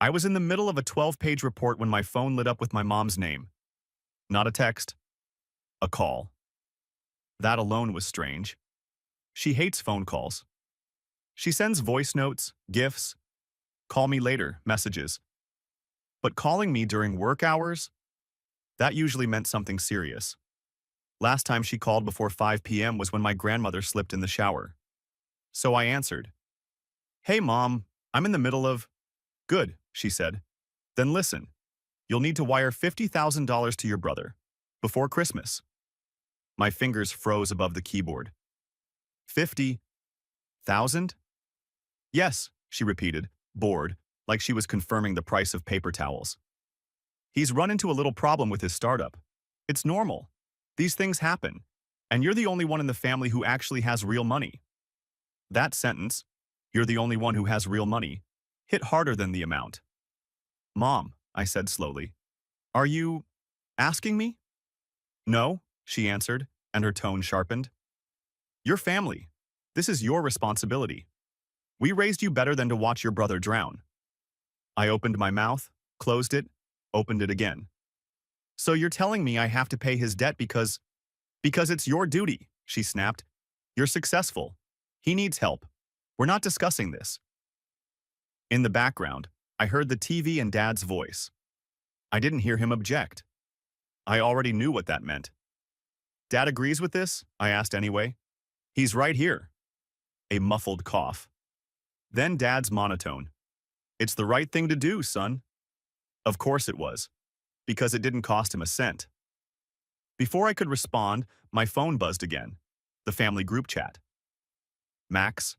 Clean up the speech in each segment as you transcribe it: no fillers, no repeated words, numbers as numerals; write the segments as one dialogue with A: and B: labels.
A: I was in the middle of a 12-page report when my phone lit up with my mom's name. Not a text, a call. That alone was strange. She hates phone calls. She sends voice notes, GIFs, call me later messages. But calling me during work hours? That usually meant something serious. Last time she called before 5 p.m. was when my grandmother slipped in the shower. So I answered. Hey, Mom, I'm in the middle of… Good, she said. Then listen. You'll need to wire $50,000 to your brother. Before Christmas. My fingers froze above the keyboard. 50,000? Yes, she repeated, bored, like she was confirming the price of paper towels. He's run into a little problem with his startup. It's normal. These things happen. And you're the only one in the family who actually has real money. That sentence, you're the only one who has real money, hit harder than the amount. Mom, I said slowly, are you asking me? No, she answered, and her tone sharpened. Your family. This is your responsibility. We raised you better than to watch your brother drown. I opened my mouth, closed it, opened it again. So you're telling me I have to pay his debt because it's your duty, she snapped. You're successful. He needs help. We're not discussing this. In the background, I heard the TV and Dad's voice. I didn't hear him object. I already knew what that meant. Dad agrees with this? I asked anyway. He's right here. A muffled cough. Then Dad's monotone. It's the right thing to do, son. Of course it was, because it didn't cost him a cent. Before I could respond, my phone buzzed again. The family group chat. Max.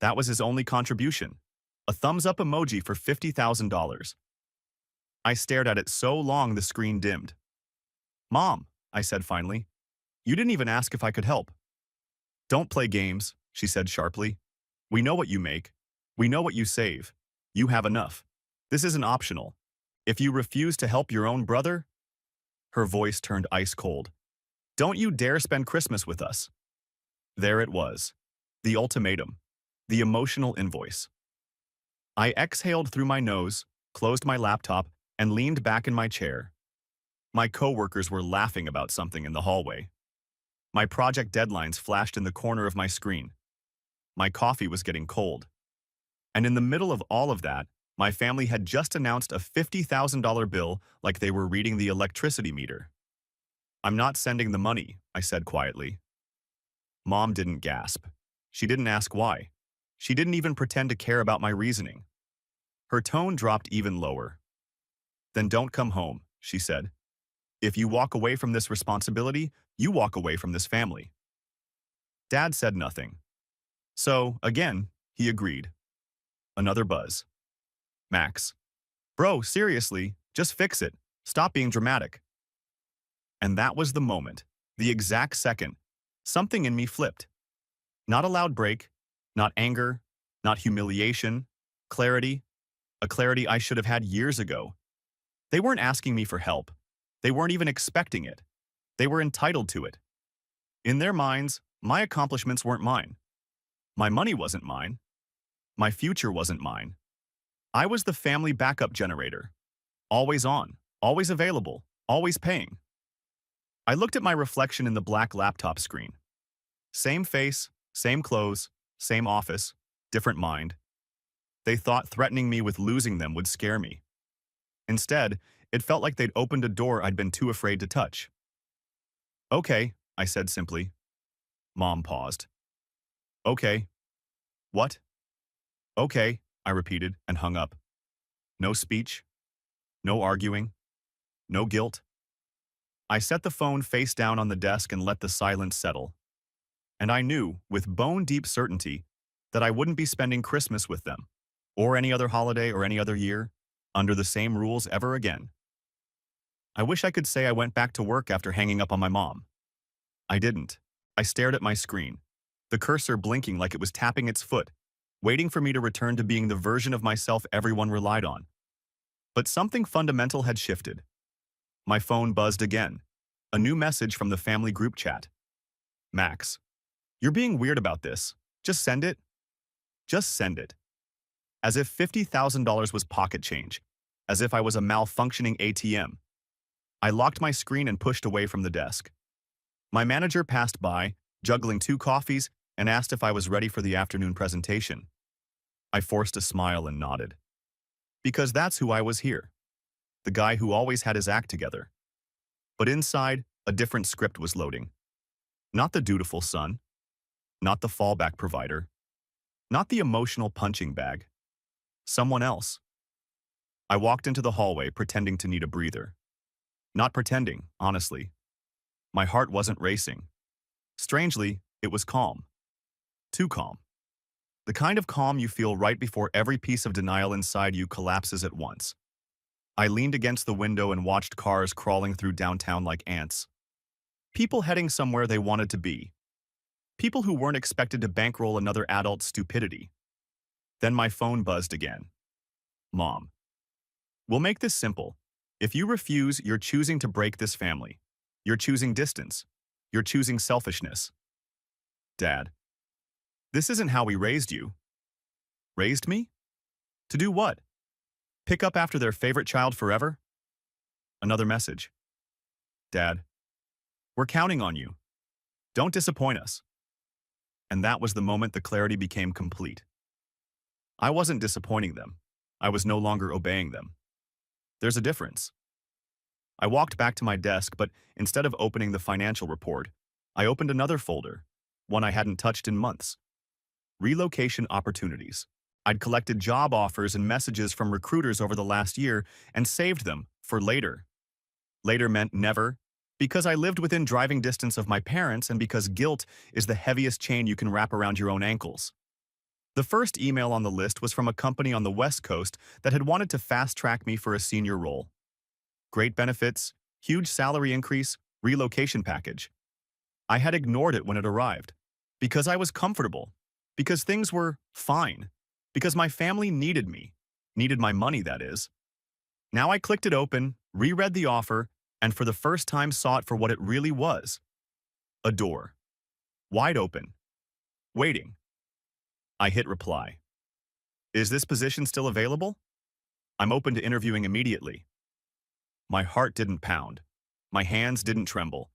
A: That was his only contribution. A thumbs-up emoji for $50,000. I stared at it so long the screen dimmed. Mom, I said finally, you didn't even ask if I could help. Don't play games, she said sharply. We know what you make. We know what you save. You have enough. This isn't optional. If you refuse to help your own brother… Her voice turned ice cold. Don't you dare spend Christmas with us. There it was. The ultimatum. The emotional invoice. I exhaled through my nose, closed my laptop, and leaned back in my chair. My coworkers were laughing about something in the hallway. My project deadlines flashed in the corner of my screen. My coffee was getting cold. And in the middle of all of that, my family had just announced a $50,000 bill like they were reading the electricity meter. I'm not sending the money, I said quietly. Mom didn't gasp. She didn't ask why. She didn't even pretend to care about my reasoning. Her tone dropped even lower. Then don't come home, she said. If you walk away from this responsibility, you walk away from this family. Dad said nothing. So, again, he agreed. Another buzz. Max. Bro, seriously, just fix it. Stop being dramatic. And that was the moment, the exact second. Something in me flipped. Not a loud break, not anger, not humiliation, clarity, a clarity I should have had years ago. They weren't asking me for help. They weren't even expecting it. They were entitled to it. In their minds, my accomplishments weren't mine. My money wasn't mine. My future wasn't mine. I was the family backup generator. Always on, always available, always paying. I looked at my reflection in the black laptop screen. Same face, same clothes, same office, different mind. They thought threatening me with losing them would scare me. Instead, it felt like they'd opened a door I'd been too afraid to touch. Okay, I said simply. Mom paused. Okay. What? Okay, I repeated and hung up. No speech. No arguing. No guilt. I set the phone face down on the desk and let the silence settle. And I knew, with bone-deep certainty, that I wouldn't be spending Christmas with them, or any other holiday or any other year, under the same rules ever again. I wish I could say I went back to work after hanging up on my mom. I didn't. I stared at my screen, the cursor blinking like it was tapping its foot, waiting for me to return to being the version of myself everyone relied on. But something fundamental had shifted. My phone buzzed again. A new message from the family group chat. Max, you're being weird about this. Just send it. Just send it. as if $50,000 was pocket change, as if I was a malfunctioning ATM. I locked my screen and pushed away from the desk. My manager passed by, juggling 2 coffees, and asked if I was ready for the afternoon presentation. I forced a smile and nodded. Because that's who I was here. The guy who always had his act together. But inside, a different script was loading. Not the dutiful son. Not the fallback provider. Not the emotional punching bag. Someone else. I walked into the hallway pretending to need a breather. Not pretending, honestly. My heart wasn't racing. Strangely, it was calm. Too calm. The kind of calm you feel right before every piece of denial inside you collapses at once. I leaned against the window and watched cars crawling through downtown like ants. People heading somewhere they wanted to be. People who weren't expected to bankroll another adult's stupidity. Then my phone buzzed again. Mom. We'll make this simple. If you refuse, you're choosing to break this family. You're choosing distance. You're choosing selfishness. Dad. This isn't how we raised you. Raised me? To do what? Pick up after their favorite child forever? Another message. Dad. We're counting on you. Don't disappoint us. And that was the moment the clarity became complete. I wasn't disappointing them. I was no longer obeying them. There's a difference. I walked back to my desk, but instead of opening the financial report, I opened another folder, one I hadn't touched in months. Relocation opportunities. I'd collected job offers and messages from recruiters over the last year and saved them for later. Later meant never, because I lived within driving distance of my parents and because guilt is the heaviest chain you can wrap around your own ankles. The first email on the list was from a company on the West Coast that had wanted to fast-track me for a senior role. Great benefits, huge salary increase, relocation package. I had ignored it when it arrived, because I was comfortable, because things were fine, because my family needed me, needed my money, that is. Now I clicked it open, reread the offer, and for the first time saw it for what it really was. A door. Wide open. Waiting. I hit reply. Is this position still available? I'm open to interviewing immediately. My heart didn't pound. My hands didn't tremble.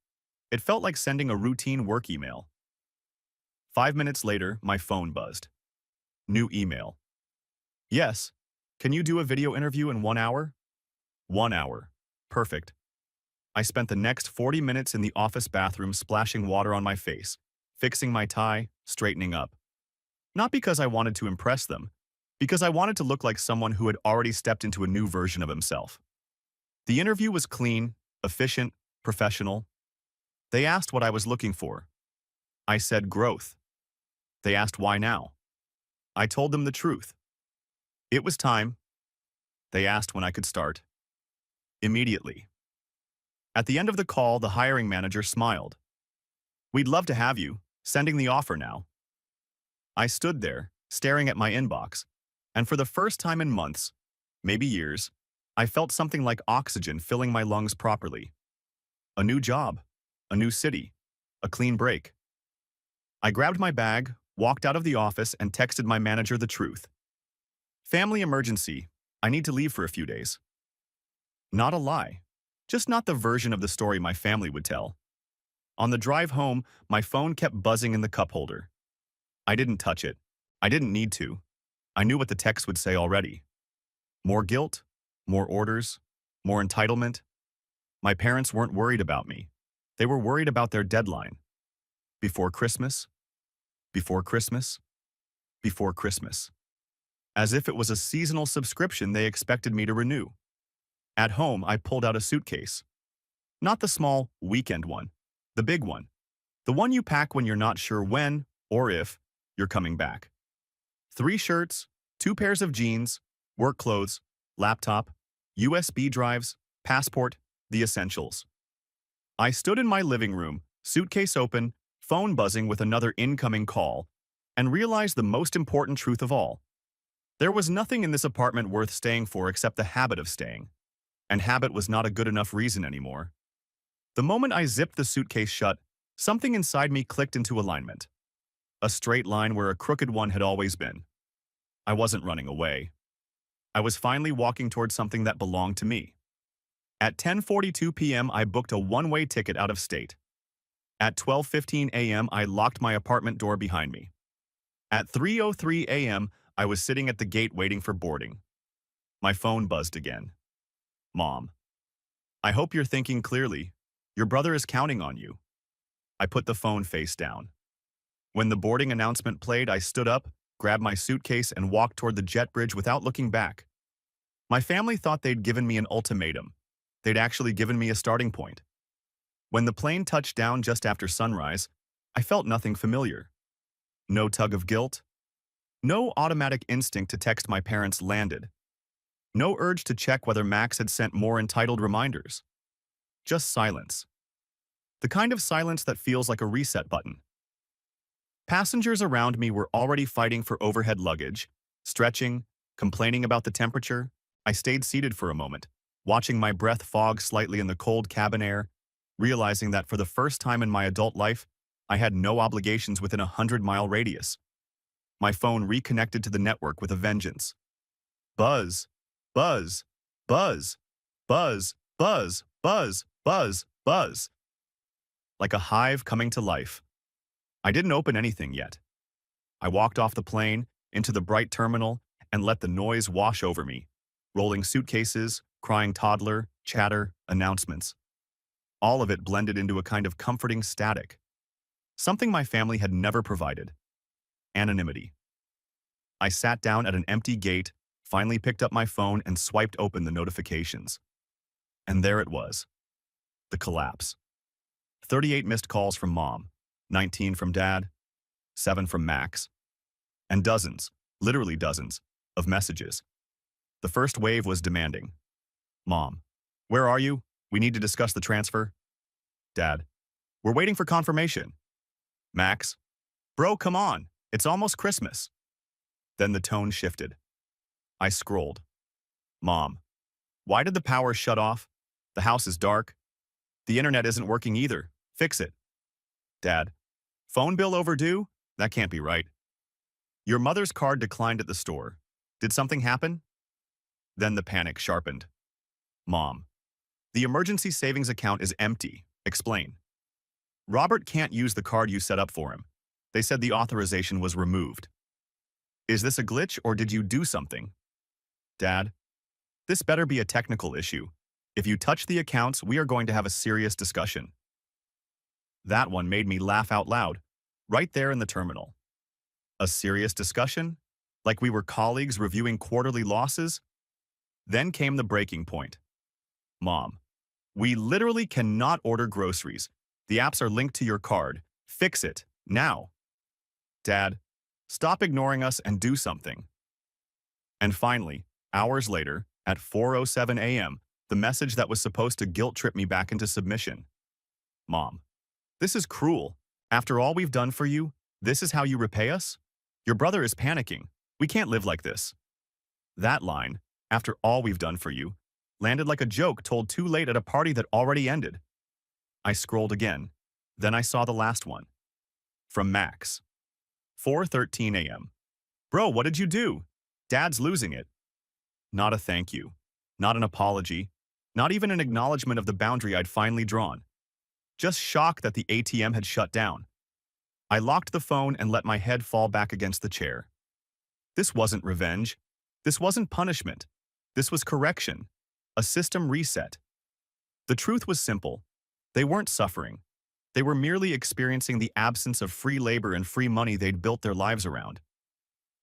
A: It felt like sending a routine work email. 5 minutes later, my phone buzzed. New email. Yes. Can you do a video interview in 1 hour? 1 hour. Perfect. I spent the next 40 minutes in the office bathroom splashing water on my face, fixing my tie, straightening up. Not because I wanted to impress them, because I wanted to look like someone who had already stepped into a new version of himself. The interview was clean, efficient, professional. They asked what I was looking for. I said growth. They asked why now. I told them the truth. It was time. They asked when I could start. Immediately. At the end of the call, the hiring manager smiled. We'd love to have you, sending the offer now. I stood there, staring at my inbox, and for the first time in months, maybe years, I felt something like oxygen filling my lungs properly. A new job, a new city, a clean break. I grabbed my bag, walked out of the office, and texted my manager the truth. Family emergency. I need to leave for a few days. Not a lie. Just not the version of the story my family would tell. On the drive home, my phone kept buzzing in the cup holder. I didn't touch it. I didn't need to. I knew what the text would say already. More guilt, more orders, more entitlement. My parents weren't worried about me. They were worried about their deadline. Before Christmas, before Christmas, before Christmas. As if it was a seasonal subscription they expected me to renew. At home, I pulled out a suitcase. Not the small, weekend one. The big one. The one you pack when you're not sure when, or if, you're coming back. 3 shirts, 2 pairs of jeans, work clothes, laptop, USB drives, passport, the essentials. I stood in my living room, suitcase open, phone buzzing with another incoming call, and realized the most important truth of all. There was nothing in this apartment worth staying for except the habit of staying. And habit was not a good enough reason anymore. The moment I zipped the suitcase shut, something inside me clicked into alignment. A straight line where a crooked one had always been. I wasn't running away. I was finally walking towards something that belonged to me. At 10:42 p.m., I booked a one-way ticket out of state. At 12:15 a.m., I locked my apartment door behind me. At 3:03 a.m., I was sitting at the gate waiting for boarding. My phone buzzed again. Mom. I hope you're thinking clearly. Your brother is counting on you. I put the phone face down. When the boarding announcement played, I stood up, grabbed my suitcase, and walked toward the jet bridge without looking back. My family thought they'd given me an ultimatum. They'd actually given me a starting point. When the plane touched down just after sunrise, I felt nothing familiar. No tug of guilt. No automatic instinct to text my parents landed. No urge to check whether Max had sent more entitled reminders. Just silence. The kind of silence that feels like a reset button. Passengers around me were already fighting for overhead luggage, stretching, complaining about the temperature. I stayed seated for a moment, watching my breath fog slightly in the cold cabin air, realizing that for the first time in my adult life, I had no obligations within a 100-mile radius. My phone reconnected to the network with a vengeance. Buzz, buzz, buzz, buzz, buzz, buzz, buzz, buzz. Like a hive coming to life. I didn't open anything yet. I walked off the plane, into the bright terminal, and let the noise wash over me. Rolling suitcases, crying toddler, chatter, announcements. All of it blended into a kind of comforting static. Something my family had never provided. Anonymity. I sat down at an empty gate, finally picked up my phone and swiped open the notifications. And there it was. The collapse. 38 missed calls from Mom, 19 from Dad, 7 from Max, and dozens, literally dozens, of messages. The first wave was demanding. Mom, where are you? We need to discuss the transfer. Dad, we're waiting for confirmation. Max, bro, come on. It's almost Christmas. Then the tone shifted. I scrolled. Mom, why did the power shut off? The house is dark. The internet isn't working either. Fix it. Dad, phone bill overdue? That can't be right. Your mother's card declined at the store. Did something happen? Then the panic sharpened. Mom, the emergency savings account is empty. Explain. Robert can't use the card you set up for him. They said the authorization was removed. Is this a glitch or did you do something? Dad, this better be a technical issue. If you touch the accounts, we are going to have a serious discussion. That one made me laugh out loud, right there in the terminal. A serious discussion? Like we were colleagues reviewing quarterly losses? Then came the breaking point. Mom, we literally cannot order groceries. The apps are linked to your card. Fix it, now. Dad, stop ignoring us and do something. And finally, hours later, at 4:07 a.m., the message that was supposed to guilt-trip me back into submission. Mom, this is cruel. After all we've done for you, this is how you repay us? Your brother is panicking. We can't live like this. That line, after all we've done for you, landed like a joke told too late at a party that already ended. I scrolled again. Then I saw the last one. From Max. 4:13 a.m. Bro, what did you do? Dad's losing it. Not a thank you. Not an apology. Not even an acknowledgement of the boundary I'd finally drawn. Just shock that the ATM had shut down. I locked the phone and let my head fall back against the chair. This wasn't revenge. This wasn't punishment. This was correction. A system reset. The truth was simple. They weren't suffering. They were merely experiencing the absence of free labor and free money they'd built their lives around.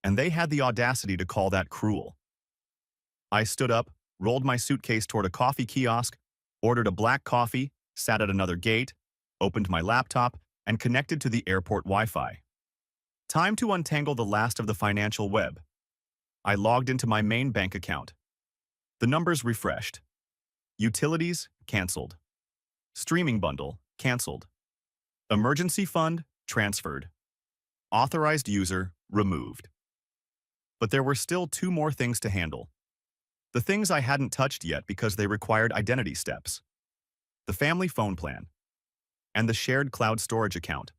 A: And they had the audacity to call that cruel. I stood up, rolled my suitcase toward a coffee kiosk, ordered a black coffee, sat at another gate, opened my laptop, and connected to the airport Wi-Fi. Time to untangle the last of the financial web. I logged into my main bank account. The numbers refreshed. Utilities, canceled. Streaming bundle, canceled. Emergency fund, transferred. Authorized user, removed. But there were still 2 more things to handle. The things I hadn't touched yet because they required identity steps. The family phone plan, and the shared cloud storage account.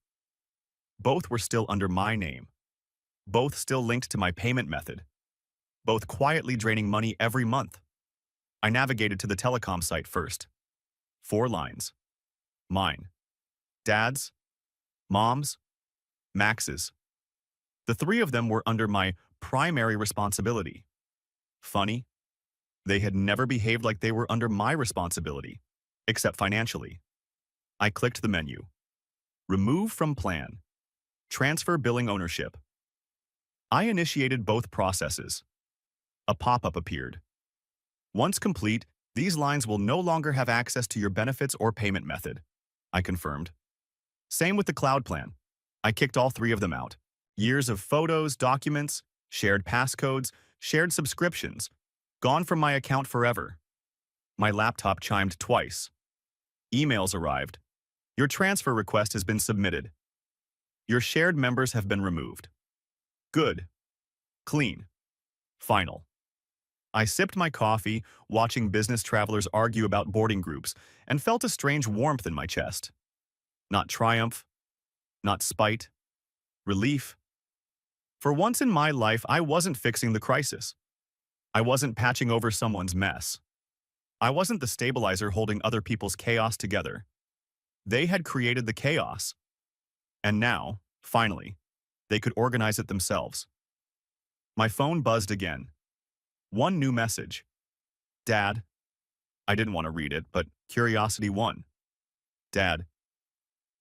A: Both were still under my name. Both still linked to my payment method, both quietly draining money every month. I navigated to the telecom site first. 4 lines. Mine. Dad's. Mom's. Max's. The 3 of them were under my primary responsibility. Funny, they had never behaved like they were under my responsibility, except financially. I clicked the menu. Remove from plan. Transfer billing ownership. I initiated both processes. A pop-up appeared. Once complete, these lines will no longer have access to your benefits or payment method, I confirmed. Same with the cloud plan. I kicked all 3 of them out. Years of photos, documents, shared passcodes, shared subscriptions, gone from my account forever. My laptop chimed twice. Emails arrived. Your transfer request has been submitted. Your shared members have been removed. Good. Clean. Final. I sipped my coffee, watching business travelers argue about boarding groups, and felt a strange warmth in my chest. Not triumph, not spite, relief. For once in my life, I wasn't fixing the crisis. I wasn't patching over someone's mess. I wasn't the stabilizer holding other people's chaos together. They had created the chaos. And now, finally, they could organize it themselves. My phone buzzed again. One new message. Dad. I didn't want to read it, but curiosity won. Dad.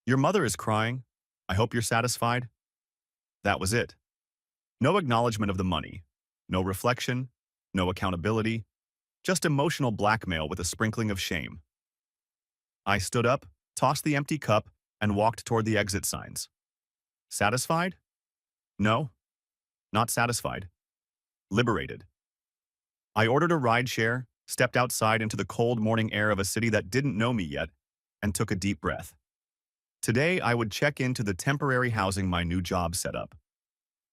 A: Your mother is crying. I hope you're satisfied. That was it. No acknowledgement of the money. No reflection. No accountability. Just emotional blackmail with a sprinkling of shame. I stood up, tossed the empty cup, and walked toward the exit signs. Satisfied? No. Not satisfied. Liberated. I ordered a rideshare, stepped outside into the cold morning air of a city that didn't know me yet, and took a deep breath. Today, I would check into the temporary housing my new job set up.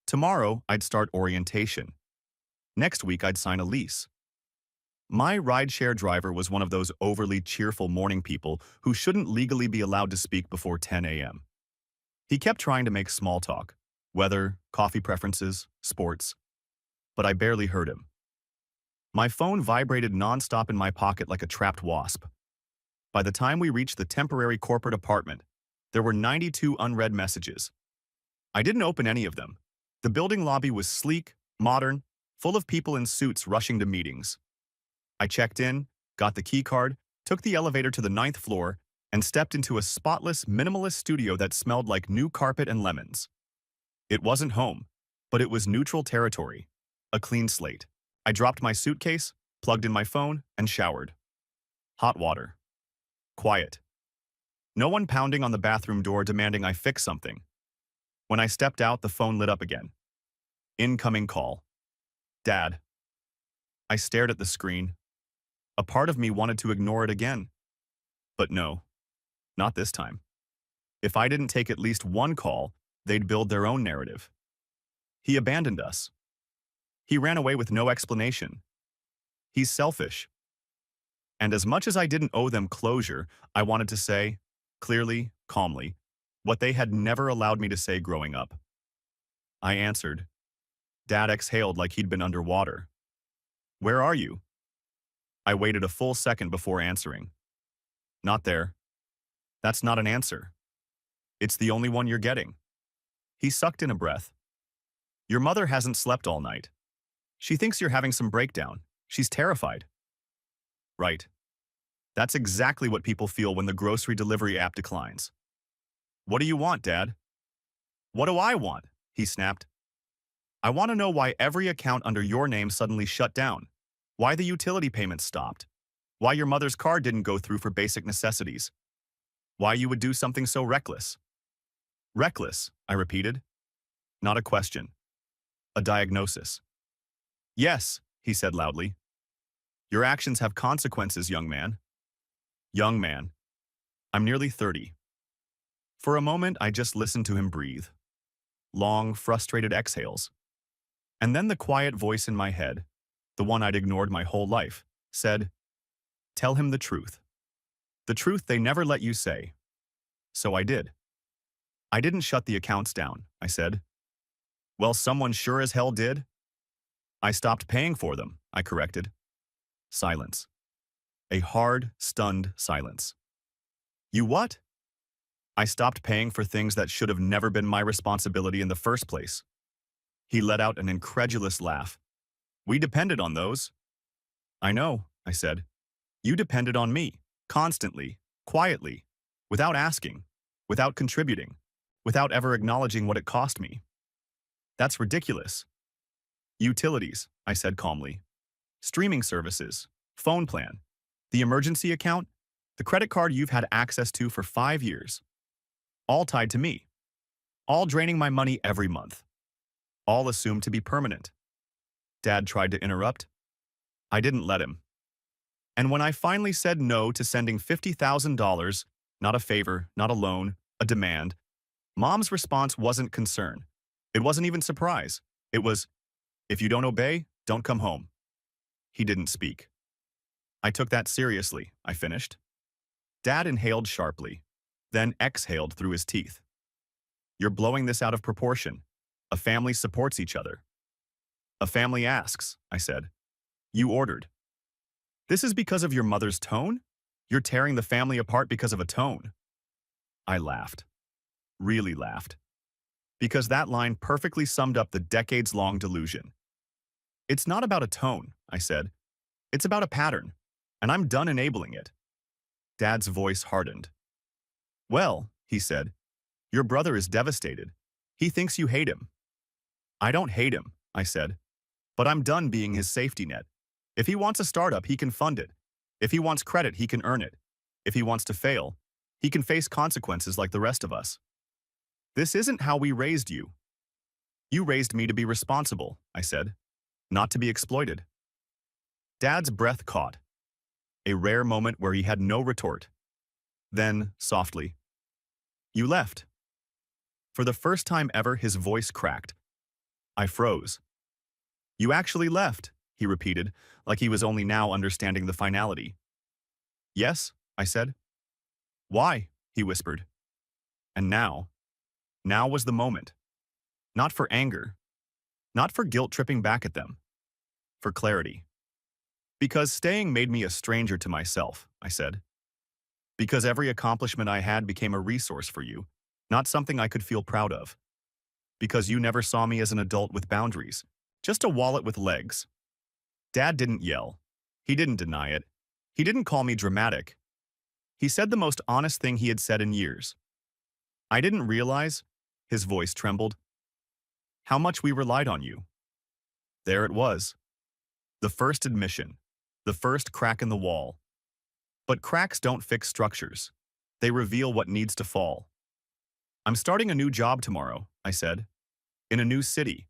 A: Tomorrow, I'd start orientation. Next week, I'd sign a lease. My rideshare driver was one of those overly cheerful morning people who shouldn't legally be allowed to speak before 10 a.m. He kept trying to make small talk, weather, coffee preferences, sports, but I barely heard him. My phone vibrated nonstop in my pocket like a trapped wasp. By the time we reached the temporary corporate apartment, there were 92 unread messages. I didn't open any of them. The building lobby was sleek, modern, full of people in suits rushing to meetings. I checked in, got the key card, took the elevator to the 9th floor, and stepped into a spotless, minimalist studio that smelled like new carpet and lemons. It wasn't home, but it was neutral territory, a clean slate. I dropped my suitcase, plugged in my phone, and showered. Hot water. Quiet. No one pounding on the bathroom door demanding I fix something. When I stepped out, the phone lit up again. Incoming call. Dad. I stared at the screen. A part of me wanted to ignore it again. But no, not this time. If I didn't take at least one call, they'd build their own narrative. He abandoned us. He ran away with no explanation. He's selfish. And as much as I didn't owe them closure, I wanted to say, clearly, calmly, what they had never allowed me to say growing up. I answered. Dad exhaled like he'd been underwater. Where are you? I waited a full second before answering. Not there. That's not an answer. It's the only one you're getting. He sucked in a breath. Your mother hasn't slept all night. She thinks you're having some breakdown. She's terrified. Right. That's exactly what people feel when the grocery delivery app declines. What do you want, Dad? What do I want? He snapped. I want to know why every account under your name suddenly shut down. Why the utility payments stopped. Why your mother's car didn't go through for basic necessities. Why you would do something so reckless. Reckless, I repeated. Not a question. A diagnosis. Yes, he said loudly. Your actions have consequences, young man. Young man. I'm nearly 30. For a moment, I just listened to him breathe. Long, frustrated exhales. And then the quiet voice in my head, the one I'd ignored my whole life, said, tell him the truth. The truth they never let you say. So I did. I didn't shut the accounts down, I said. Well, someone sure as hell did. I stopped paying for them, I corrected. Silence. A hard, stunned silence. You what? I stopped paying for things that should have never been my responsibility in the first place. He let out an incredulous laugh. We depended on those. I know, I said. You depended on me, constantly, quietly, without asking, without contributing, without ever acknowledging what it cost me. That's ridiculous. Utilities, I said calmly. Streaming services, phone plan, the emergency account, the credit card you've had access to for 5 years. All tied to me. All draining my money every month. All assumed to be permanent. Dad tried to interrupt. I didn't let him. And when I finally said no to sending $50,000, not a favor, not a loan, a demand, Mom's response wasn't concern. It wasn't even surprise. It was, if you don't obey, don't come home. He didn't speak. I took that seriously, I finished. Dad inhaled sharply, then exhaled through his teeth. You're blowing this out of proportion. A family supports each other. A family asks, I said. You ordered. This is because of your mother's tone? You're tearing the family apart because of a tone. I laughed. Really laughed. Because that line perfectly summed up the decades-long delusion. It's not about a tone, I said. It's about a pattern, and I'm done enabling it. Dad's voice hardened. Well, he said, your brother is devastated. He thinks you hate him. I don't hate him, I said, but I'm done being his safety net. If he wants a startup, he can fund it. If he wants credit, he can earn it. If he wants to fail, he can face consequences like the rest of us. This isn't how we raised you. You raised me to be responsible, I said, not to be exploited. Dad's breath caught, a rare moment where he had no retort. Then, softly, you left. For the first time ever, his voice cracked. I froze. You actually left, he repeated, like he was only now understanding the finality. Yes, I said. Why? He whispered. And now was the moment. Not for anger, not for guilt tripping back at them, for clarity. Because staying made me a stranger to myself, I said. Because every accomplishment I had became a resource for you, not something I could feel proud of. Because you never saw me as an adult with boundaries, just a wallet with legs. Dad didn't yell. He didn't deny it. He didn't call me dramatic. He said the most honest thing he had said in years. I didn't realize, his voice trembled, how much we relied on you. There it was. The first admission. The first crack in the wall. But cracks don't fix structures. They reveal what needs to fall. I'm starting a new job tomorrow, I said. In a new city.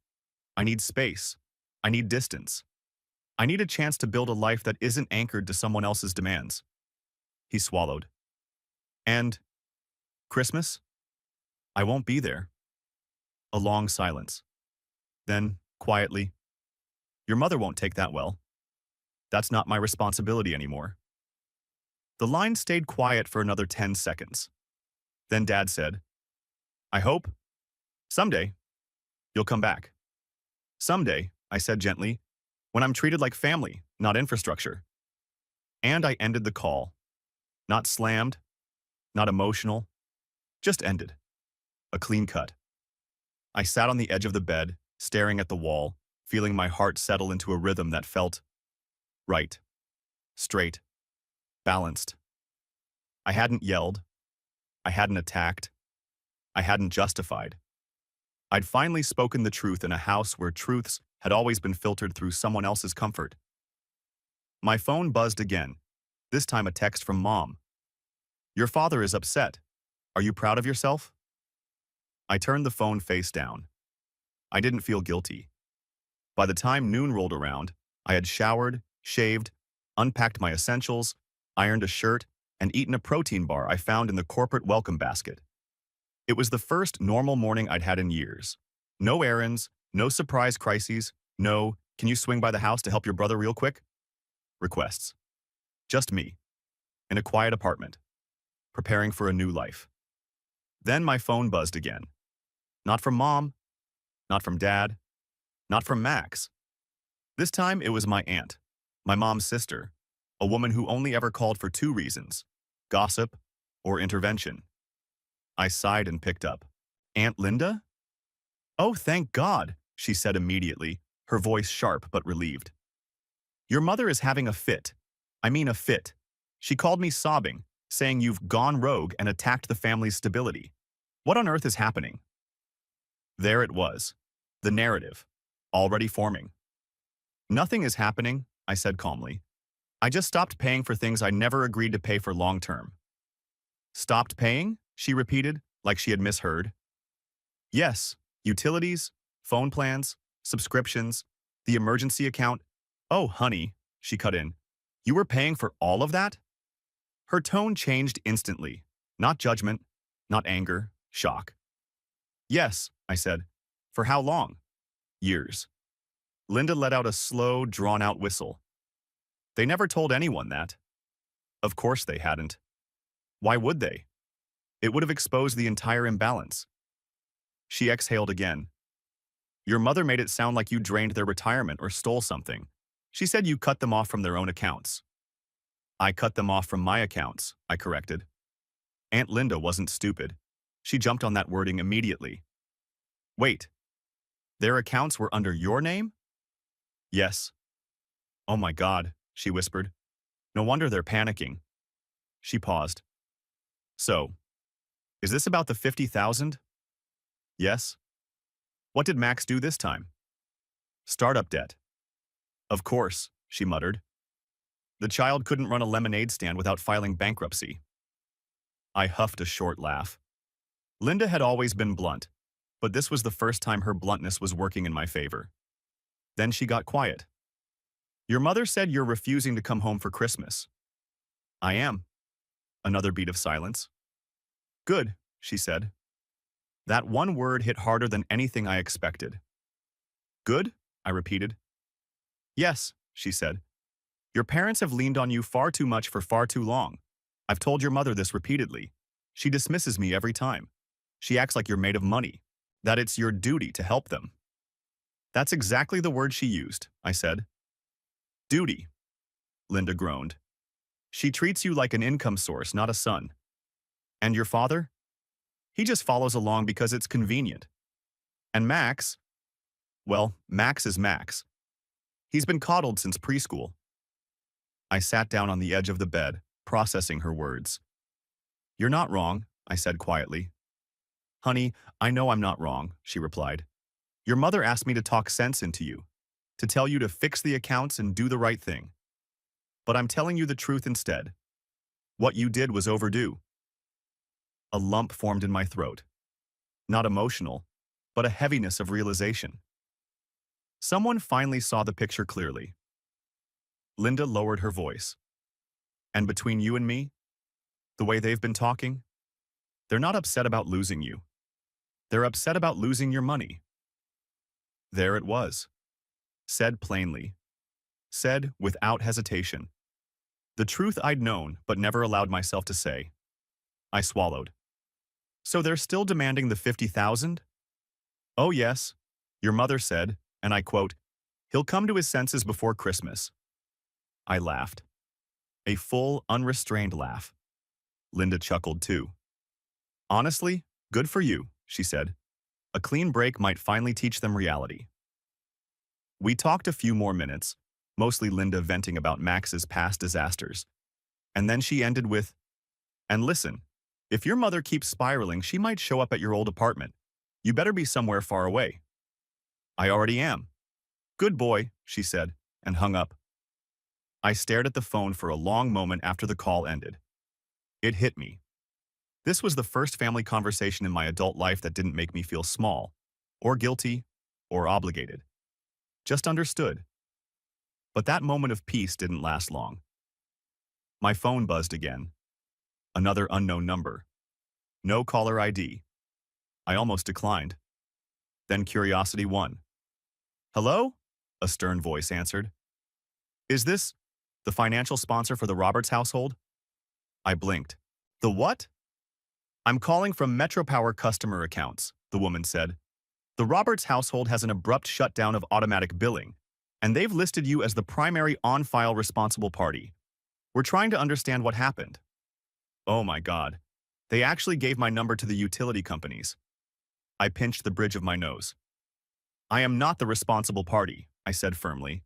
A: I need space. I need distance. I need a chance to build a life that isn't anchored to someone else's demands. He swallowed. And Christmas? I won't be there. A long silence. Then, quietly, your mother won't take that well. That's not my responsibility anymore. The line stayed quiet for another 10 seconds. Then Dad said, I hope, someday, you'll come back. Someday, I said gently, when I'm treated like family, not infrastructure. And I ended the call. Not slammed, not emotional, just ended. A clean cut. I sat on the edge of the bed, staring at the wall, feeling my heart settle into a rhythm that felt right, straight, balanced. I hadn't yelled. I hadn't attacked. I hadn't justified. I'd finally spoken the truth in a house where truths had always been filtered through someone else's comfort. My phone buzzed again, this time a text from Mom. Your father is upset. Are you proud of yourself? I turned the phone face down. I didn't feel guilty. By the time noon rolled around, I had showered, shaved, unpacked my essentials, ironed a shirt, and eaten a protein bar I found in the corporate welcome basket. It was the first normal morning I'd had in years. No errands, no surprise crises, no, can you swing by the house to help your brother real quick? Requests. Just me. In a quiet apartment. Preparing for a new life. Then my phone buzzed again. Not from Mom. Not from Dad. Not from Max. This time it was my aunt, my mom's sister, a woman who only ever called for two reasons: gossip or intervention. I sighed and picked up. Aunt Linda? Oh, thank God, she said immediately, her voice sharp but relieved. Your mother is having a fit. I mean a fit. She called me sobbing, saying you've gone rogue and attacked the family's stability. What on earth is happening? There it was. The narrative. Already forming. Nothing is happening, I said calmly. I just stopped paying for things I never agreed to pay for long term. Stopped paying? She repeated, like she had misheard. Yes, utilities, phone plans, subscriptions, the emergency account. Oh, honey, she cut in. You were paying for all of that? Her tone changed instantly. Not judgment, not anger, shock. Yes, I said. For how long? Years. Linda let out a slow, drawn-out whistle. They never told anyone that. Of course they hadn't. Why would they? It would have exposed the entire imbalance. She exhaled again. Your mother made it sound like you drained their retirement or stole something. She said you cut them off from their own accounts. I cut them off from my accounts, I corrected. Aunt Linda wasn't stupid. She jumped on that wording immediately. Wait. Their accounts were under your name? Yes. Oh my God, she whispered. No wonder they're panicking. She paused. So, is this about the 50,000? Yes. What did Max do this time? Startup debt. Of course, she muttered. The child couldn't run a lemonade stand without filing bankruptcy. I huffed a short laugh. Linda had always been blunt, but this was the first time her bluntness was working in my favor. Then she got quiet. Your mother said you're refusing to come home for Christmas. I am. Another beat of silence. Good, she said. That one word hit harder than anything I expected. Good? I repeated. Yes, she said. Your parents have leaned on you far too much for far too long. I've told your mother this repeatedly. She dismisses me every time. She acts like you're made of money, that it's your duty to help them. That's exactly the word she used, I said. Duty, Linda groaned. She treats you like an income source, not a son. And your father? He just follows along because it's convenient. And Max? Well, Max is Max. He's been coddled since preschool. I sat down on the edge of the bed, processing her words. You're not wrong, I said quietly. Honey, I know I'm not wrong, she replied. Your mother asked me to talk sense into you, to tell you to fix the accounts and do the right thing. But I'm telling you the truth instead. What you did was overdue. A lump formed in my throat. Not emotional, but a heaviness of realization. Someone finally saw the picture clearly. Linda lowered her voice. And between you and me, the way they've been talking, they're not upset about losing you. They're upset about losing your money. There it was. Said plainly. Said without hesitation. The truth I'd known but never allowed myself to say. I swallowed. So they're still demanding the 50,000? Oh yes, your mother said, and I quote, he'll come to his senses before Christmas. I laughed. A full, unrestrained laugh. Linda chuckled too. Honestly, good for you, she said. A clean break might finally teach them reality. We talked a few more minutes, mostly Linda venting about Max's past disasters. And then she ended with, and listen, if your mother keeps spiraling, she might show up at your old apartment. You better be somewhere far away. I already am. Good boy, she said, and hung up. I stared at the phone for a long moment after the call ended. It hit me. This was the first family conversation in my adult life that didn't make me feel small, or guilty, or obligated. Just understood. But that moment of peace didn't last long. My phone buzzed again. Another unknown number. No caller ID. I almost declined. Then curiosity won. Hello? A stern voice answered. Is this the financial sponsor for the Roberts household? I blinked. The what? I'm calling from Metropower customer accounts, the woman said. The Roberts household has an abrupt shutdown of automatic billing. And they've listed you as the primary on-file responsible party. We're trying to understand what happened. Oh my God. They actually gave my number to the utility companies. I pinched the bridge of my nose. I am not the responsible party, I said firmly.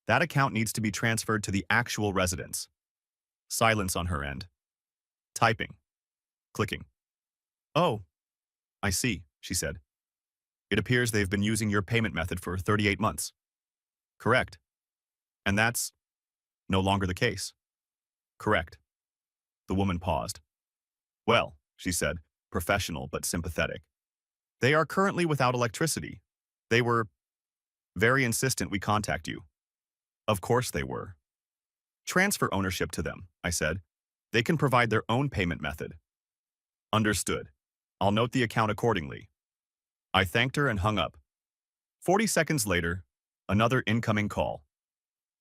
A: That account needs to be transferred to the actual residents. Silence on her end. Typing. Clicking. Oh, I see, she said. It appears they've been using your payment method for 38 months. Correct. And that's no longer the case. Correct. The woman paused. Well, she said, professional but sympathetic. They are currently without electricity. They were very insistent we contact you. Of course they were. Transfer ownership to them, I said. They can provide their own payment method. Understood. I'll note the account accordingly. I thanked her and hung up. 40 seconds later, another incoming call.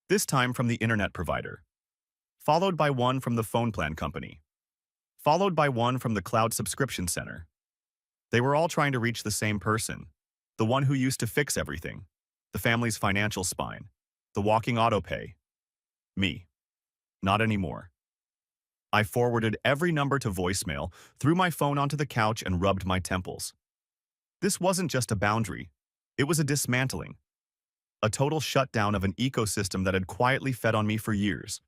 A: This time from the internet provider. Followed by one from the phone plan company. Followed by one from the cloud subscription center. They were all trying to reach the same person. The one who used to fix everything. The family's financial spine. The walking autopay. Me. Not anymore. I forwarded every number to voicemail, threw my phone onto the couch and rubbed my temples. This wasn't just a boundary. It was a dismantling. A total shutdown of an ecosystem that had quietly fed on me for years.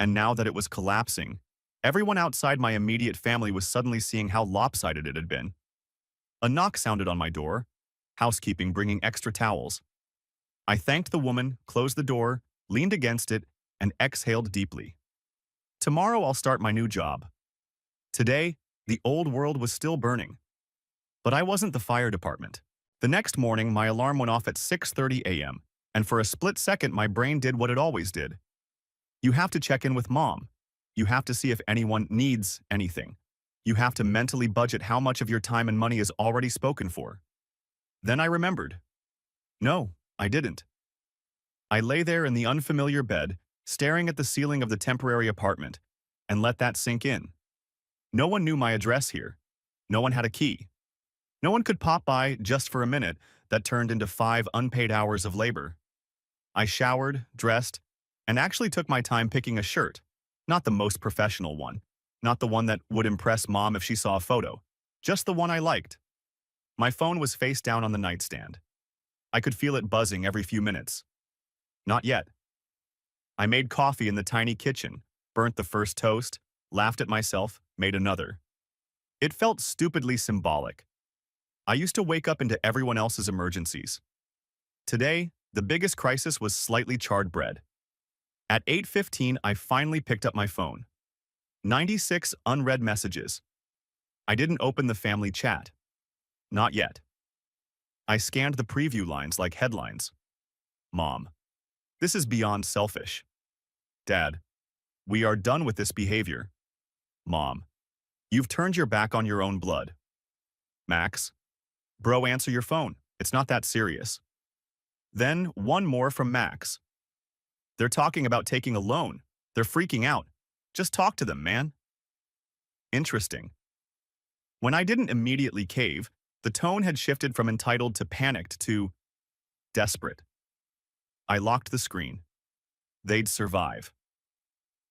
A: And now that it was collapsing, everyone outside my immediate family was suddenly seeing how lopsided it had been. A knock sounded on my door, housekeeping bringing extra towels. I thanked the woman, closed the door, leaned against it, and exhaled deeply. Tomorrow I'll start my new job. Today, the old world was still burning. But I wasn't the fire department. The next morning, my alarm went off at 6:30 a.m., and for a split second, my brain did what it always did. You have to check in with mom. You have to see if anyone needs anything. You have to mentally budget how much of your time and money is already spoken for. Then I remembered. No, I didn't. I lay there in the unfamiliar bed, staring at the ceiling of the temporary apartment, and let that sink in. No one knew my address here. No one had a key. No one could pop by just for a minute that turned into 5 unpaid hours of labor. I showered, dressed, and actually took my time picking a shirt. Not the most professional one. Not the one that would impress mom if she saw a photo. Just the one I liked. My phone was face down on the nightstand. I could feel it buzzing every few minutes. Not yet. I made coffee in the tiny kitchen, burnt the first toast, laughed at myself, made another. It felt stupidly symbolic. I used to wake up into everyone else's emergencies. Today, the biggest crisis was slightly charred bread. At 8:15, I finally picked up my phone. 96 unread messages. I didn't open the family chat. Not yet. I scanned the preview lines like headlines. Mom. This is beyond selfish. Dad. We are done with this behavior. Mom. You've turned your back on your own blood. Max. Bro, answer your phone. It's not that serious. Then one more from Max. They're talking about taking a loan. They're freaking out. Just talk to them, man. Interesting. When I didn't immediately cave, the tone had shifted from entitled to panicked to desperate. I locked the screen. They'd survive.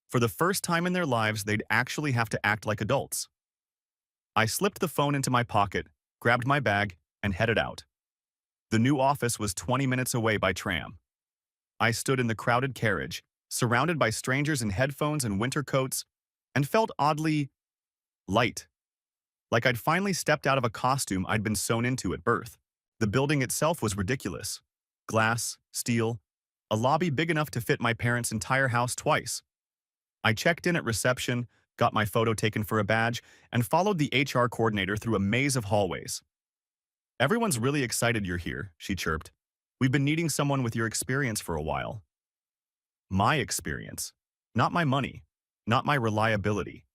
A: For the first time in their lives, they'd actually have to act like adults. I slipped the phone into my pocket, grabbed my bag, and headed out. The new office was 20 minutes away by tram. I stood in the crowded carriage, surrounded by strangers in headphones and winter coats, and felt oddly light. Like I'd finally stepped out of a costume I'd been sewn into at birth. The building itself was ridiculous. Glass, steel, a lobby big enough to fit my parents' entire house twice. I checked in at reception, got my photo taken for a badge, and followed the HR coordinator through a maze of hallways. Everyone's really excited you're here, she chirped. We've been needing someone with your experience for a while. My experience. Not my money. Not my reliability.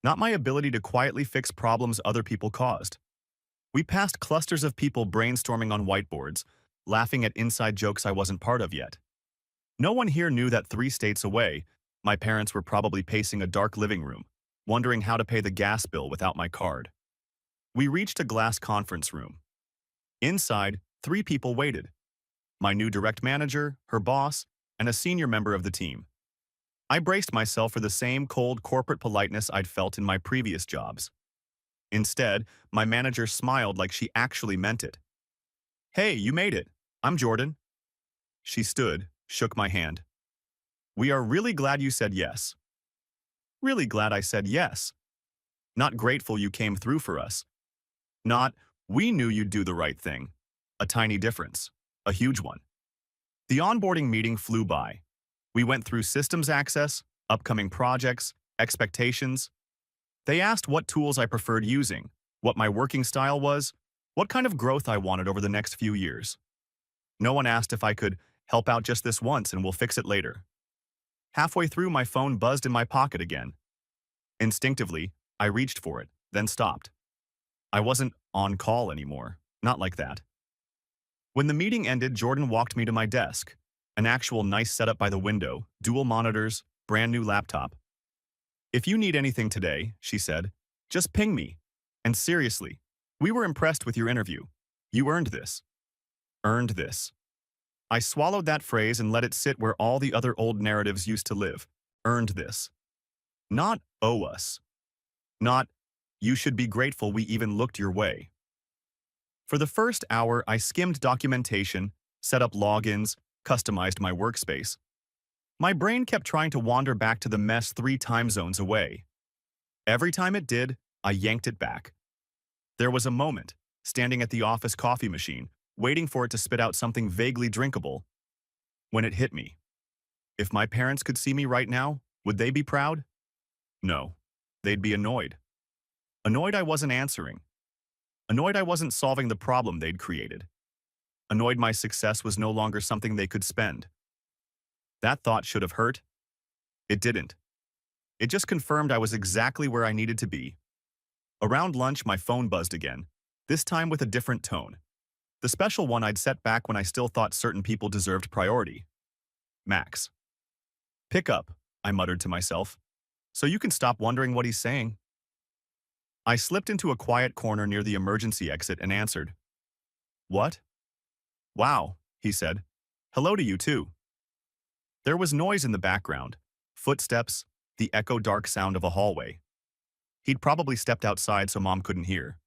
A: Not my ability to quietly fix problems other people caused. We passed clusters of people brainstorming on whiteboards, laughing at inside jokes I wasn't part of yet. No one here knew that 3 states away, my parents were probably pacing a dark living room, wondering how to pay the gas bill without my card. We reached a glass conference room. Inside, 3 people waited. my new direct manager, her boss, and a senior member of the team. I braced myself for the same cold corporate politeness I'd felt in my previous jobs. Instead, my manager smiled like she actually meant it. "Hey, you made it. I'm Jordan." She stood, shook my hand. "We are really glad you said yes." Really glad I said yes. Not grateful you came through for us. Not, we knew you'd do the right thing. A tiny difference. A huge one. The onboarding meeting flew by. We went through systems access, upcoming projects, expectations. They asked what tools I preferred using, what my working style was, what kind of growth I wanted over the next few years. No one asked if I could help out just this once and we'll fix it later. Halfway through, my phone buzzed in my pocket again. Instinctively, I reached for it, then stopped. I wasn't on call anymore. Not like that. When the meeting ended, Jordan walked me to my desk. An actual nice setup by the window, dual monitors, brand new laptop. "If you need anything today," she said, "just ping me. And seriously, we were impressed with your interview. You earned this." Earned this. I swallowed that phrase and let it sit where all the other old narratives used to live. Earned this. Not owe us. Not, you should be grateful we even looked your way. For the first hour, I skimmed documentation, set up logins, customized my workspace. My brain kept trying to wander back to the mess 3 time zones away. Every time it did, I yanked it back. There was a moment, standing at the office coffee machine, waiting for it to spit out something vaguely drinkable, when it hit me. If my parents could see me right now, would they be proud? No. They'd be annoyed. Annoyed I wasn't answering. Annoyed I wasn't solving the problem they'd created. Annoyed my success was no longer something they could spend. That thought should have hurt. It didn't. It just confirmed I was exactly where I needed to be. Around lunch, my phone buzzed again, this time with a different tone. The special one I'd set back when I still thought certain people deserved priority. Max. "Pick up," I muttered to myself, "so you can stop wondering what he's saying." I slipped into a quiet corner near the emergency exit and answered. "What?" "Wow," he said. "Hello to you too." There was noise in the background, footsteps, the echo-dark sound of a hallway. He'd probably stepped outside so Mom couldn't hear.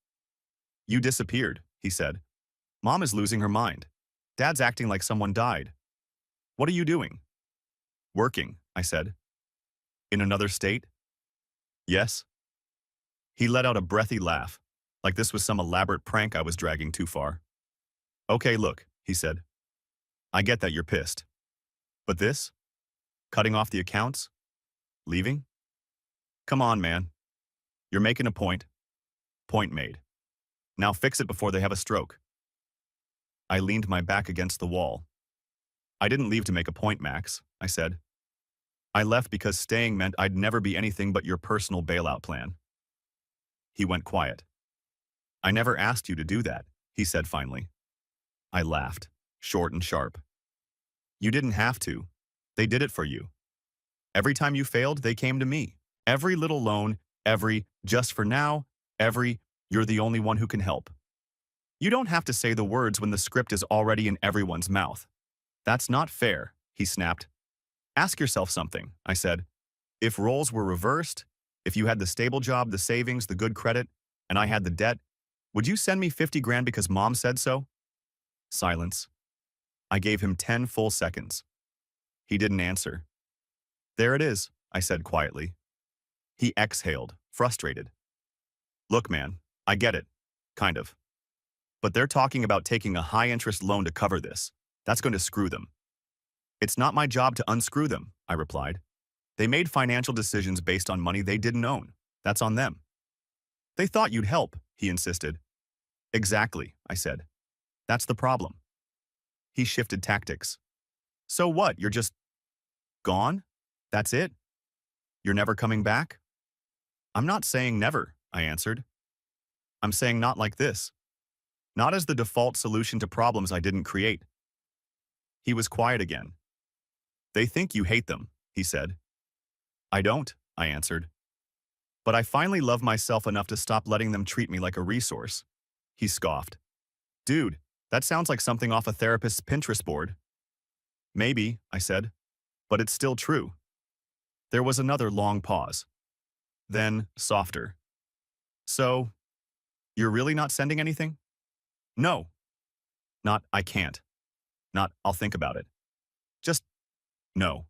A: "You disappeared," he said. "Mom is losing her mind. Dad's acting like someone died. What are you doing?" "Working," I said. "In another state?" "Yes." He let out a breathy laugh, like this was some elaborate prank I was dragging too far. "Okay, look," he said. "I get that you're pissed. But this? Cutting off the accounts? Leaving? Come on, man. You're making a point. Point made. Now fix it before they have a stroke." I leaned my back against the wall. "I didn't leave to make a point, Max," I said. "I left because staying meant I'd never be anything but your personal bailout plan." He went quiet. "I never asked you to do that," he said finally. I laughed, short and sharp. "You didn't have to. They did it for you. Every time you failed, they came to me. Every little loan, every just for now, every you're the only one who can help. You don't have to say the words when the script is already in everyone's mouth. That's not fair," he snapped. "Ask yourself something," I said. "If roles were reversed, if you had the stable job, the savings, the good credit, and I had the debt, would you send me 50 grand because Mom said so?" Silence. I gave him 10 full seconds. He didn't answer. "There it is," I said quietly. He exhaled, frustrated. "Look, man, I get it. Kind of. But they're talking about taking a high-interest loan to cover this. That's going to screw them." "It's not my job to unscrew them," I replied. "They made financial decisions based on money they didn't own. That's on them." "They thought you'd help," he insisted. "Exactly," I said. "That's the problem." He shifted tactics. "So what, you're just gone? That's it? You're never coming back?" "I'm not saying never," I answered. "I'm saying not like this. Not as the default solution to problems I didn't create." He was quiet again. "They think you hate them," he said. "I don't," I answered. "But I finally love myself enough to stop letting them treat me like a resource." He scoffed. "Dude, That sounds like something off a therapist's Pinterest board. Maybe, I said, but it's still true. There was another long pause. Then, softer. So, you're really not sending anything? No. Not, I can't. Not, I'll think about it. Just, no.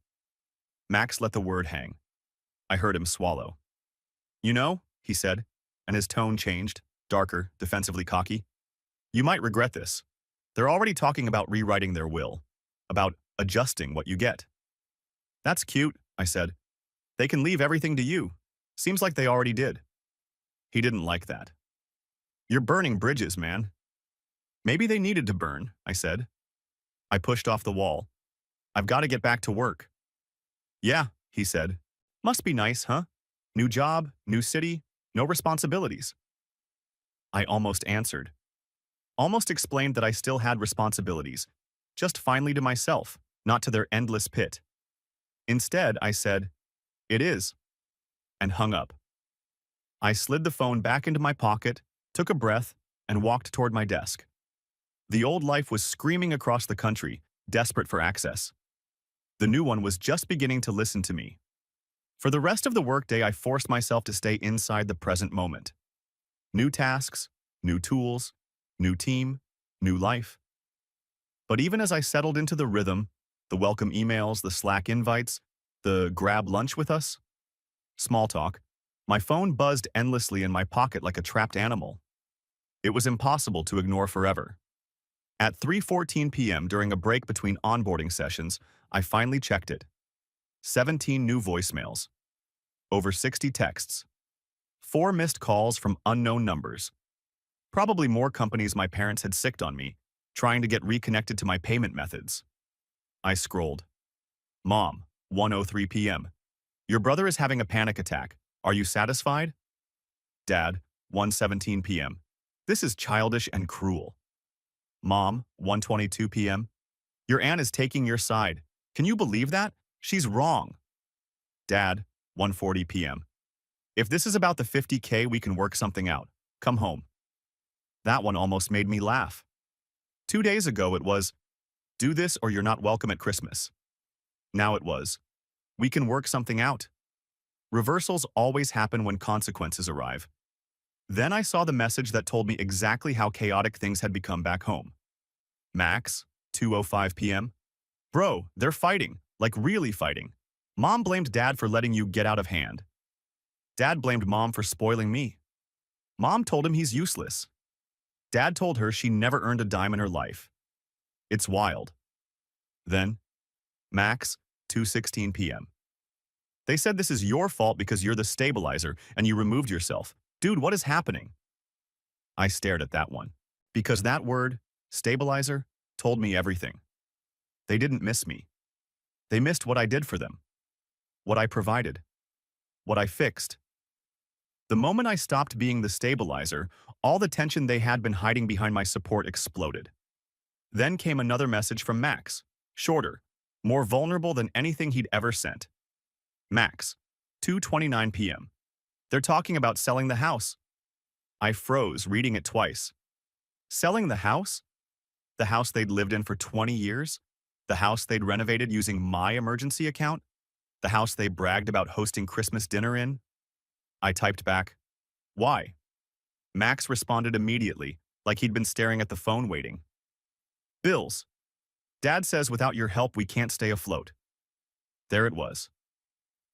A: Max let the word hang. I heard him swallow. You know, he said, and his tone changed, darker, defensively cocky. You might regret this. They're already talking about rewriting their will, about adjusting what you get. That's cute, I said. They can leave everything to you. Seems like they already did. He didn't like that. You're burning bridges, man. Maybe they needed to burn, I said. I pushed off the wall. I've got to get back to work. Yeah, he said. Must be nice, huh? New job, new city, no responsibilities. I almost answered. Almost explained that I still had responsibilities, just finally to myself, not to their endless pit. Instead, I said, it is, and hung up. I slid the phone back into my pocket, took a breath, and walked toward my desk. The old life was screaming across the country, desperate for access. The new one was just beginning to listen to me. For the rest of the workday, I forced myself to stay inside the present moment. New tasks, new tools, new team, new life. But even as I settled into the rhythm, the welcome emails, the Slack invites, the grab lunch with us, small talk, my phone buzzed endlessly in my pocket like a trapped animal. It was impossible to ignore forever. At 3:14 p.m. during a break between onboarding sessions, I finally checked it. 17 new voicemails. Over 60 texts. 4 missed calls from unknown numbers. Probably more companies my parents had sicked on me, trying to get reconnected to my payment methods. I scrolled. Mom, 1:03 p.m. Your brother is having a panic attack. Are you satisfied? Dad, 1:17 p.m. This is childish and cruel. Mom, 1:22 p.m. Your aunt is taking your side. Can you believe that? She's wrong. Dad, 1:40 p.m. If this is about the $50K, we can work something out. Come home. That one almost made me laugh. 2 days ago it was, do this or you're not welcome at Christmas. Now it was, we can work something out. Reversals always happen when consequences arrive. Then I saw the message that told me exactly how chaotic things had become back home. Max, 2:05 p.m. Bro, they're fighting, like really fighting. Mom blamed Dad for letting you get out of hand. Dad blamed Mom for spoiling me. Mom told him he's useless. Dad told her she never earned a dime in her life. It's wild. Then, Max, 2:16 p.m. They said this is your fault because you're the stabilizer and you removed yourself. Dude, what is happening? I stared at that one. Because that word, stabilizer, told me everything. They didn't miss me. They missed what I did for them. What I provided. What I fixed. The moment I stopped being the stabilizer, all the tension they had been hiding behind my support exploded. Then came another message from Max, shorter, more vulnerable than anything he'd ever sent. Max, 2:29 p.m. They're talking about selling the house. I froze, reading it twice. Selling the house? The house they'd lived in for 20 years? The house they'd renovated using my emergency account? The house they bragged about hosting Christmas dinner in? I typed back, why? Max responded immediately, like he'd been staring at the phone waiting. Bills. Dad says without your help we can't stay afloat. There it was.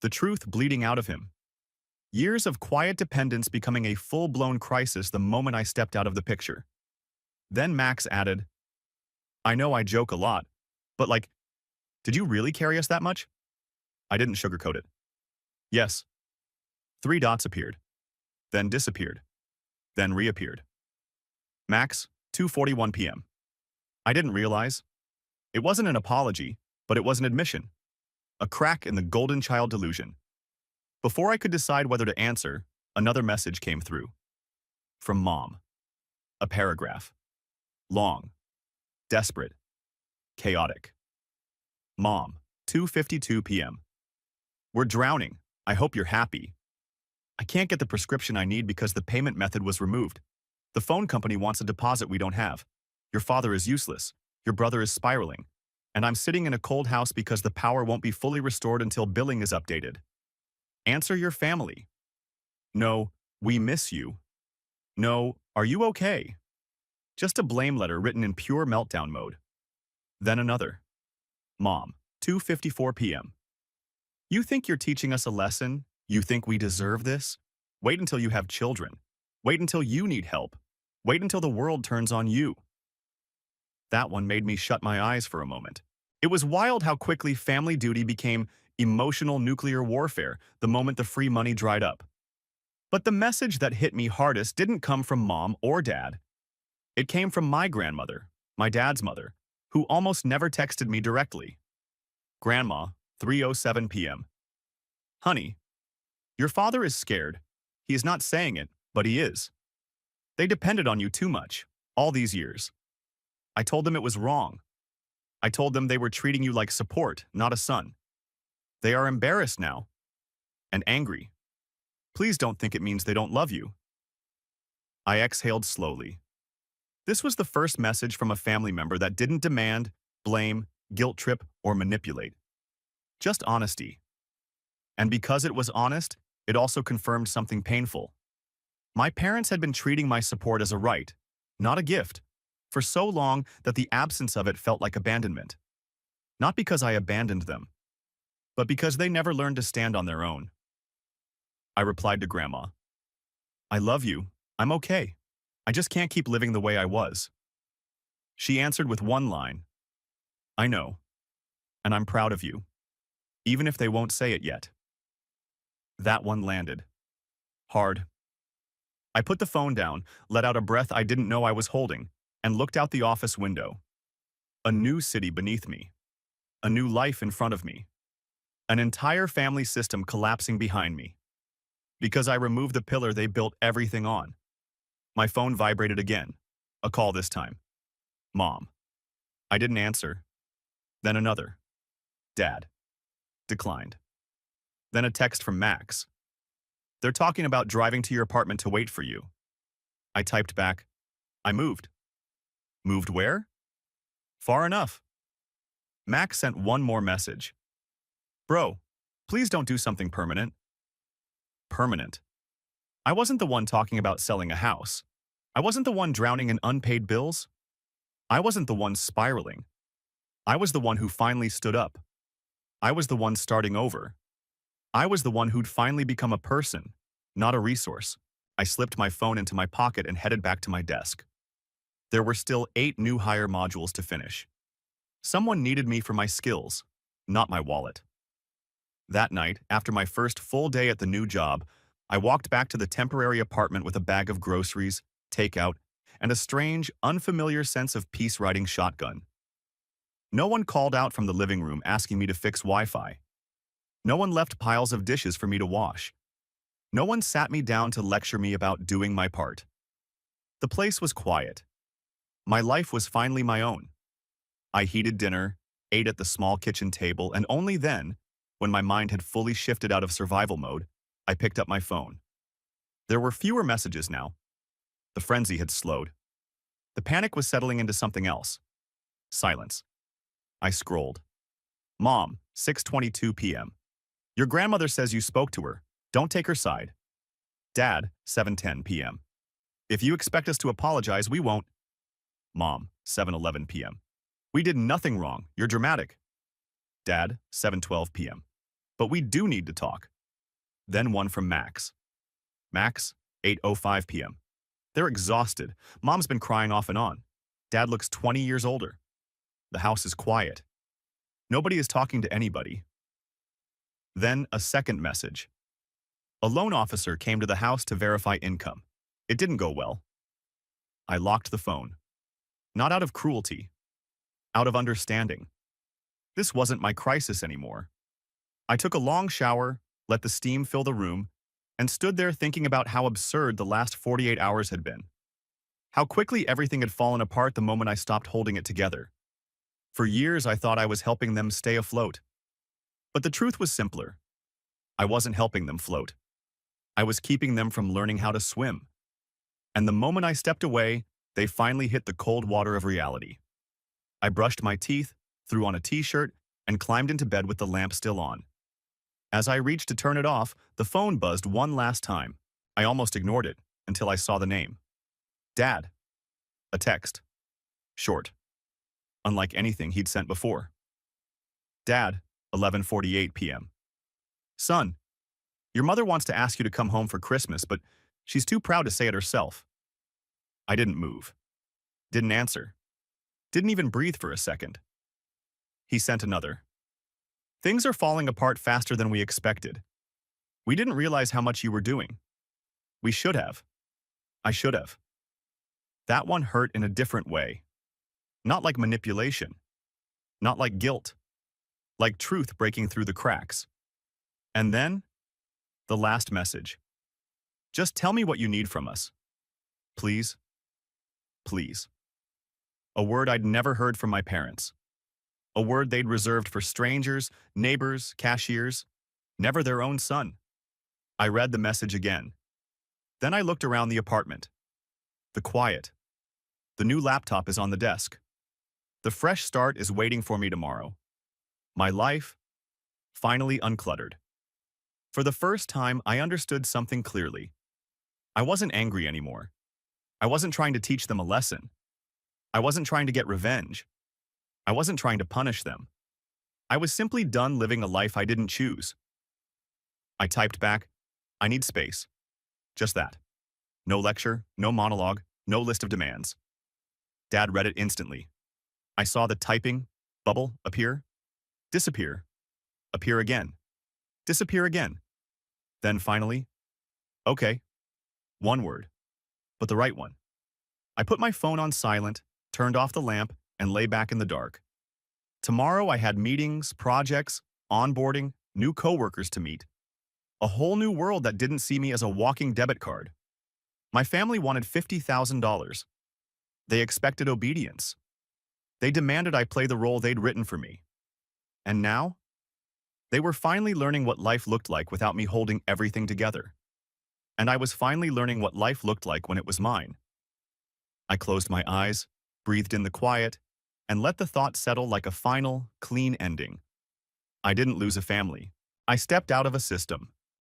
A: The truth bleeding out of him. Years of quiet dependence becoming a full-blown crisis the moment I stepped out of the picture. Then Max added, I know I joke a lot, but like, did you really carry us that much? I didn't sugarcoat it. Yes. 3 dots appeared, then disappeared, then reappeared. Max, 2:41 p.m. I didn't realize. It wasn't an apology, but it was an admission. A crack in the golden child delusion. Before I could decide whether to answer, another message came through. From Mom. A paragraph. Long. Desperate. Chaotic. Mom, 2:52 p.m. We're drowning. I hope you're happy. I can't get the prescription I need because the payment method was removed. The phone company wants a deposit we don't have. Your father is useless. Your brother is spiraling. And I'm sitting in a cold house because the power won't be fully restored until billing is updated. Answer your family. No, we miss you. No, are you okay? Just a blame letter written in pure meltdown mode. Then another. Mom, 2:54 p.m. You think you're teaching us a lesson? You think we deserve this? Wait until you have children. Wait until you need help. Wait until the world turns on you. That one made me shut my eyes for a moment. It was wild how quickly family duty became emotional nuclear warfare the moment the free money dried up. But the message that hit me hardest didn't come from mom or dad. It came from my grandmother, my dad's mother, who almost never texted me directly. Grandma, 3:07 p.m. Honey, your father is scared. He is not saying it, but he is. They depended on you too much, all these years. I told them it was wrong. I told them they were treating you like support, not a son. They are embarrassed now. And angry. Please don't think it means they don't love you. I exhaled slowly. This was the first message from a family member that didn't demand, blame, guilt trip, or manipulate. Just honesty. And because it was honest, it also confirmed something painful. My parents had been treating my support as a right, not a gift, for so long that the absence of it felt like abandonment. Not because I abandoned them, but because they never learned to stand on their own. I replied to Grandma, I love you, I'm okay. I just can't keep living the way I was. She answered with one line, I know, and I'm proud of you, even if they won't say it yet. That one landed. Hard. I put the phone down, let out a breath I didn't know I was holding, and looked out the office window. A new city beneath me. A new life in front of me. An entire family system collapsing behind me. Because I removed the pillar they built everything on. My phone vibrated again. A call this time. Mom. I didn't answer. Then another. Dad. Declined. Then a text from Max. They're talking about driving to your apartment to wait for you. I typed back, I moved. Moved where? Far enough. Max sent one more message. Bro, please don't do something permanent. Permanent. I wasn't the one talking about selling a house. I wasn't the one drowning in unpaid bills. I wasn't the one spiraling. I was the one who finally stood up. I was the one starting over. I was the one who'd finally become a person, not a resource. I slipped my phone into my pocket and headed back to my desk. There were still 8 new hire modules to finish. Someone needed me for my skills, not my wallet. That night, after my first full day at the new job, I walked back to the temporary apartment with a bag of groceries, takeout, and a strange, unfamiliar sense of peace riding shotgun. No one called out from the living room asking me to fix Wi-Fi. No one left piles of dishes for me to wash. No one sat me down to lecture me about doing my part. The place was quiet. My life was finally my own. I heated dinner, ate at the small kitchen table, and only then, when my mind had fully shifted out of survival mode, I picked up my phone. There were fewer messages now. The frenzy had slowed. The panic was settling into something else. Silence. I scrolled. Mom, 6:22 p.m. Your grandmother says you spoke to her. Don't take her side. Dad, 7:10 p.m. If you expect us to apologize, we won't. Mom, 7:11 p.m. We did nothing wrong. You're dramatic. Dad, 7:12 p.m. But we do need to talk. Then one from Max. Max, 8:05 p.m. They're exhausted. Mom's been crying off and on. Dad looks 20 years older. The house is quiet. Nobody is talking to anybody. Then a second message. A loan officer came to the house to verify income. It didn't go well. I locked the phone. Not out of cruelty. Out of understanding. This wasn't my crisis anymore. I took a long shower, let the steam fill the room, and stood there thinking about how absurd the last 48 hours had been. How quickly everything had fallen apart the moment I stopped holding it together. For years, I thought I was helping them stay afloat. But the truth was simpler. I wasn't helping them float. I was keeping them from learning how to swim. And the moment I stepped away, They finally hit the cold water of reality. I brushed my teeth, threw on a t-shirt, and climbed into bed with the lamp still on. As I reached to turn it off, the phone buzzed one last time. I almost ignored it until I saw the name. Dad. A text. Short. Unlike anything he'd sent before. Dad, 11:48 p.m. Son, your mother wants to ask you to come home for Christmas, but she's too proud to say it herself. I didn't move. Didn't answer. Didn't even breathe for a second. He sent another. Things are falling apart faster than we expected. We didn't realize how much you were doing. We should have. I should have. That one hurt in a different way. Not like manipulation. Not like guilt. Like truth breaking through the cracks. And then, the last message. Just tell me what you need from us. Please. Please. A word I'd never heard from my parents. A word they'd reserved for strangers, neighbors, cashiers, never their own son. I read the message again. Then I looked around the apartment. The quiet. The new laptop is on the desk. The fresh start is waiting for me tomorrow. My life, finally uncluttered. For the first time, I understood something clearly. I wasn't angry anymore. I wasn't trying to teach them a lesson. I wasn't trying to get revenge. I wasn't trying to punish them. I was simply done living a life I didn't choose. I typed back, I need space. Just that. No lecture, no monologue, no list of demands. Dad read it instantly. I saw the typing bubble appear, disappear, appear again, disappear again. Then finally, okay, one word, but the right one. I put my phone on silent, turned off the lamp, and lay back in the dark. Tomorrow I had meetings, projects, onboarding, new coworkers to meet. A whole new world that didn't see me as a walking debit card. My family wanted $50,000. They expected obedience. They demanded I play the role they'd written for me. And now? They were finally learning what life looked like without me holding everything together. And I was finally learning what life looked like when it was mine. I closed my eyes, breathed in the quiet, and let the thought settle like a final, clean ending. I didn't lose a family. I stepped out of a system.